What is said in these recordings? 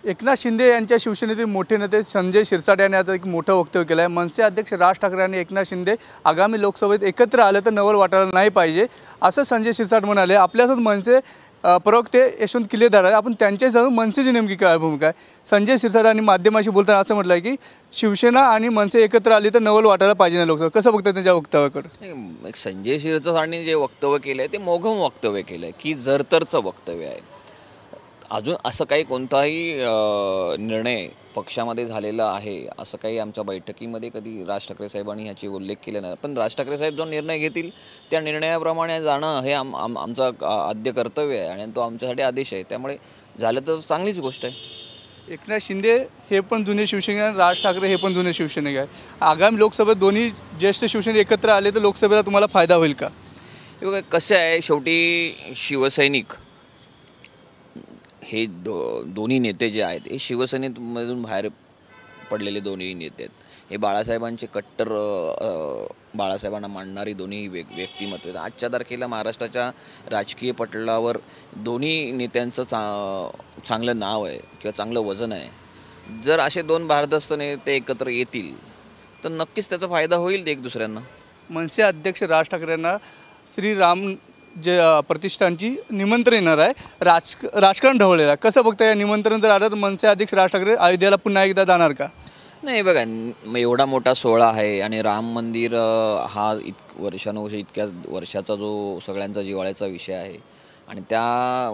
एकनाथ शिंदे यांच्या शिवसेनेतील मोठे नेते संजय शिरसाट यांनी आता एक मोठं वक्तव्य केलं आहे। मनसे अध्यक्ष राज ठाकरे आणि एकनाथ शिंदे आगामी लोकसभेत एकत्र आले तर नवल वाटायला नाही पाहिजे असं संजय शिरसाट म्हणाले। आपल्यासोबत मनसे प्रवक्ते यशवंत किल्लेदार आहे, आपण त्यांच्या जाणून मनसेची नेमकी काय भूमिका आहे। संजय शिरसाट आणि माध्यमाशी बोलताना असं म्हटलं आहे की शिवसेना आणि मनसे एकत्र आली तर नवल वाटायला पाहिजे नाही लोकसभा। कसं बघतात त्यांच्या वक्तव्याकडे? संजय शिरसाटांनी जे वक्तव्य केलं आहे ते मोघम वक्तव्य केलं आहे की जरतरचं वक्तव्य आहे। अजून असं काही कोणताही निर्णय पक्षामध्ये झालेला आहे असं काही आमच्या बैठकीमध्ये कधी राज ठाकरे साहेबांनी ह्याची उल्लेख केला नाही। पण राज ठाकरे साहेब जो निर्णय घेतील त्या निर्णयाप्रमाणे जाणं हे आमचं आद्य कर्तव्य आहे आणि तो आमच्यासाठी आदेश आहे, त्यामुळे झालं तर चांगलीच गोष्ट आहे। एकनाथ शिंदे हे पण जुने शिवसैनिक आहे, राज ठाकरे हे पण जुने शिवसैनिक आहे। आगामी लोकसभेत दोन्ही ज्येष्ठ शिवसैनिक एकत्र आले तर लोकसभेला तुम्हाला फायदा होईल का? हे बघा कसं आहे, शेवटी शिवसैनिक हे दोन्ही नेते जे आहेत हे शिवसेनेमधून बाहेर पडलेले दोन्ही नेते आहेत। हे बाळासाहेबांचे कट्टर बाळासाहेबांना मानणारी दोन्ही व्यक्तिमत्व आहेत। आजच्या तारखेला महाराष्ट्राच्या राजकीय पटलावर दोन्ही नेत्यांचं चांगलं नाव आहे किंवा चांगलं वजन आहे। जर असे दोन भारदस्त नेते एकत्र येतील तर नक्कीच त्याचा फायदा होईल एक दुसऱ्यांना। मनसे अध्यक्ष राज ठाकरे यांना श्रीराम जे प्रतिष्ठानची निमंत्रण येणार आहे, राजकारण ढवळलेलं आहे। कसं बघता या निमंत्रण जर आलं तर मनसे अध्यक्ष राज ठाकरे अयोध्येला पुन्हा एकदा जाणार का? नाही बघा, एवढा मोठा सोहळा आहे आणि राम मंदिर हा वर्षानुवर्ष इतक्या वर्षाचा जो सगळ्यांचा जिव्हाळ्याचा विषय आहे आणि त्याच्या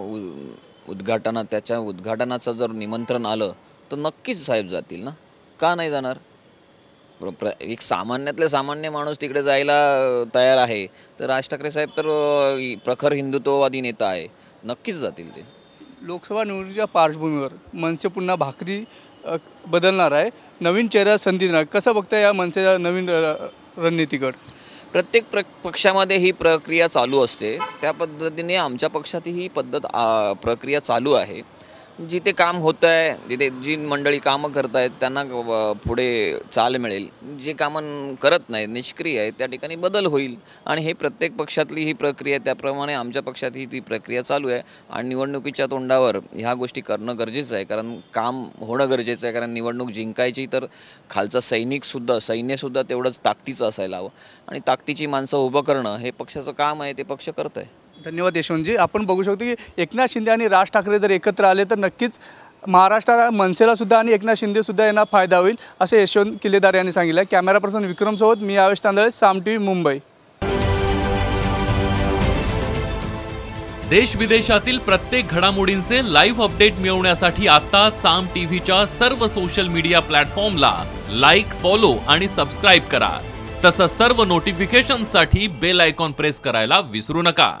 उद्घाटनाचं जर निमंत्रण आलं तर नक्कीच साहेब जातील ना, का नाही जाणार? एक सामान्यातले सामान्य माणूस तिकडे जायला तयार आहे तर राज ठाकरे साहेब तर प्रखर हिंदुत्ववादी नेता आहे, नक्कीच जातील ते। लोकसभा निवडणुकीच्या पार्श्वभूमीवर मनसे पुन्हा भाकरी बदलणार आहे, नवीन चेहरा संधी देणार। कसं बघता या मनसेच्या नवीन रणनीतीकडे? प्रत्येक पक्षामध्ये ही प्रक्रिया चालू असते, त्या पद्धतीने आमच्या पक्षात ही प्रक्रिया चालू आहे। जिथे काम होतं आहे, जिथे जी मंडळी कामं करत आहेत त्यांना पुढे चाल मिळेल, जे कामं करत नाहीत निष्क्रिय आहेत त्या ठिकाणी बदल होईल आणि हे प्रत्येक पक्षातली ही प्रक्रिया, त्याप्रमाणे आमच्या पक्षातही ती प्रक्रिया चालू आहे। आणि निवडणुकीच्या तोंडावर ह्या गोष्टी करणं गरजेचं आहे, कारण काम होणं गरजेचं आहे। कारण निवडणूक जिंकायची तर खालचा सैन्यसुद्धा तेवढंच ताकदीचं असायला हवं आणि ताकदीची माणसं उभं करणं हे पक्षाचं काम आहे, ते पक्ष करत आहे। धन्यवाद यशवंतजी। आपण बघू शकतो की एकनाथ शिंदे आणि राज ठाकरे जर एकत्र आले तर नक्कीच महाराष्ट्राला मनसेला सुद्धा आणि एकनाथ शिंदे सुद्धा यांना फायदा होईल असे यशवंत किल्लेदार यांनी सांगितलं। कॅमेरा पर्सन विक्रम सोबत मी आवेश तांदळे, साम टीव्ही मुंबई। देश विदेशातील प्रत्येक घडामोडींचे लाईव्ह अपडेट मिळवण्यासाठी आता साम टीव्हीच्या सर्व सोशल मीडिया प्लॅटफॉर्मला लाईक, फॉलो आणि सबस्क्राईब करा। तसंच सर्व नोटिफिकेशनसाठी बेल आयकॉन प्रेस करायला विसरू नका।